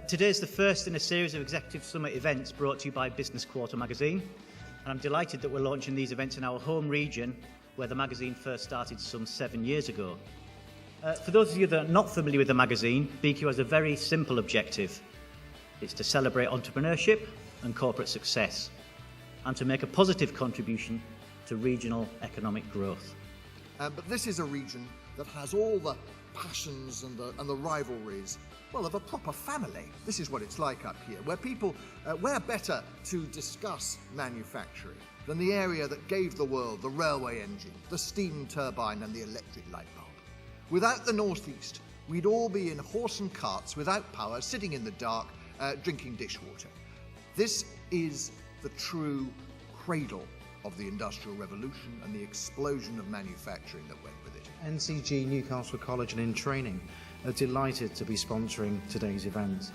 Today is the first in a series of Executive Summit events brought to you by Business Quarter magazine. And I'm delighted that we're launching these events in our home region, where the magazine first started some 7 years ago. For those of you that are not familiar with the magazine, BQ has a very simple objective. It's to celebrate entrepreneurship and corporate success, and to make a positive contribution to regional economic growth. But this is a region that has all the passions and the rivalries, well, of a proper family. This is what it's like up here, where people, where better to discuss manufacturing than the area that gave the world the railway engine, the steam turbine and the electric light bulb. Without the Northeast, we'd all be in horse and carts without power, sitting in the dark, drinking dishwater. This is the true cradle of the Industrial Revolution and the explosion of manufacturing that went with it. NCG Newcastle College and in Training are delighted to be sponsoring today's event.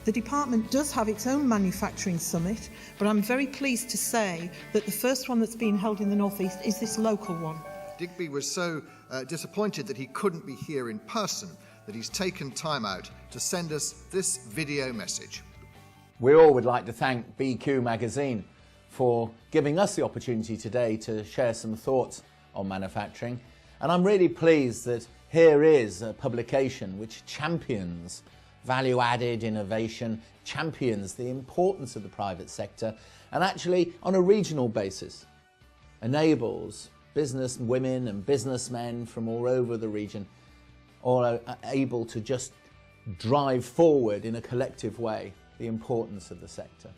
The department does have its own manufacturing summit, but I'm very pleased to say that the first one that's been held in the North East is this local one. Digby was so disappointed that he couldn't be here in person that he's taken time out to send us this video message. We all would like to thank BQ Magazine for giving us the opportunity today to share some thoughts on manufacturing. And I'm really pleased that here is a publication which champions value-added innovation, champions the importance of the private sector, and actually on a regional basis enables business women and businessmen from all over the region all are able to just drive forward in a collective way the importance of the sector.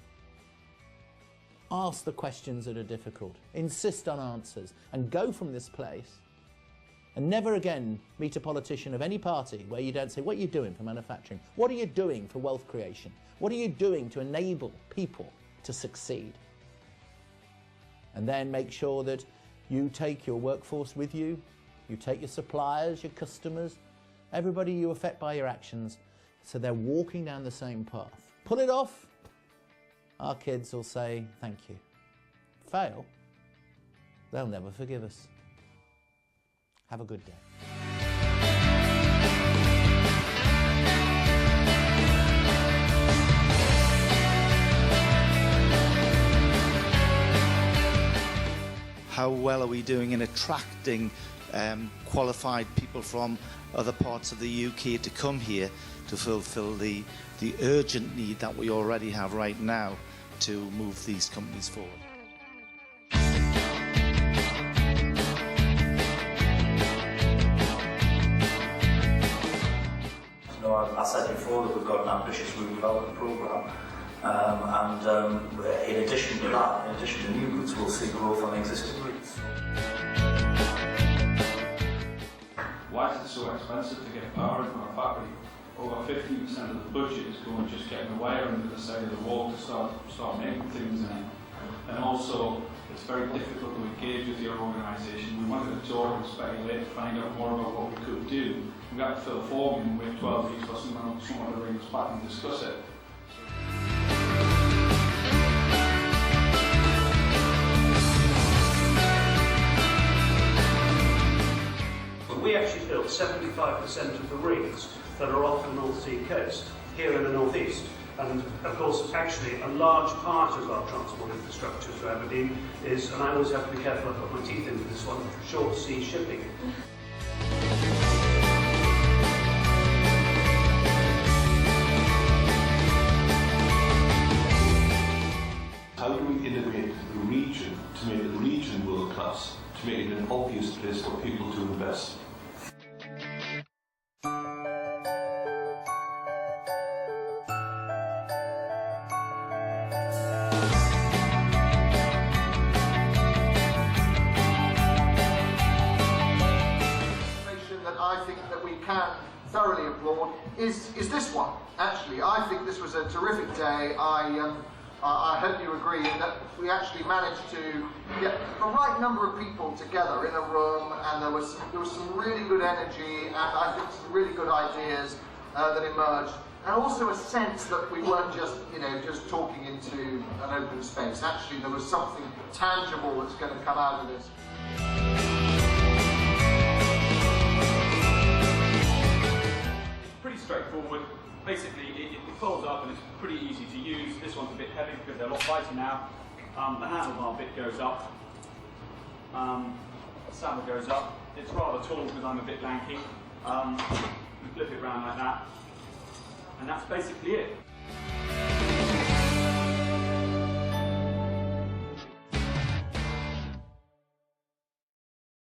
Ask the questions that are difficult, insist on answers, and go from this place and never again meet a politician of any party where you don't say, what are you doing for manufacturing? What are you doing for wealth creation? What are you doing to enable people to succeed? And then make sure that you take your workforce with you, you take your suppliers, your customers, everybody you affect by your actions, so they're walking down the same path. Pull it off, our kids will say thank you. Fail, they'll never forgive us. Have a good day. How well are we doing in attracting qualified people from other parts of the UK to come here to fulfil the urgent need that we already have right now to move these companies forward? I said before that we've got an ambitious route development programme, and in addition to that, in addition to new routes, we'll see growth on existing routes. Why is it so expensive to get power from our factory? Over 15% of the budget is going just getting the wire under the side of the wall to start making things in it. And also, it's very difficult to engage with your organisation. We wanted to talk and speculate to find out more about what we could do. We got to fill a form and wait 12 weeks for someone to ring us back and discuss it. We actually built 75% of the rings that are off the North Sea coast, here in the North East. And of course, actually, a large part of our transport infrastructure to Aberdeen is, and I always have to be careful, I've got my teeth into this one, short sea shipping. How do we integrate the region to make the region world class, to make it an obvious place for people to invest? I think that we can thoroughly applaud is this one. Actually, I think this was a terrific day. I hope you agree that we actually managed to get the right number of people together in a room, and there was some really good energy, and I think some really good ideas that emerged, and also a sense that we weren't just talking into an open space. Actually, there was something tangible that's going to come out of this. Pretty straightforward. basically it folds up and it's pretty easy to use. This one's a bit heavy because they're a lot lighter now. The handlebar bit goes up. The saddle goes up. It's rather tall because I'm a bit lanky. You flip it around like that, and that's basically it.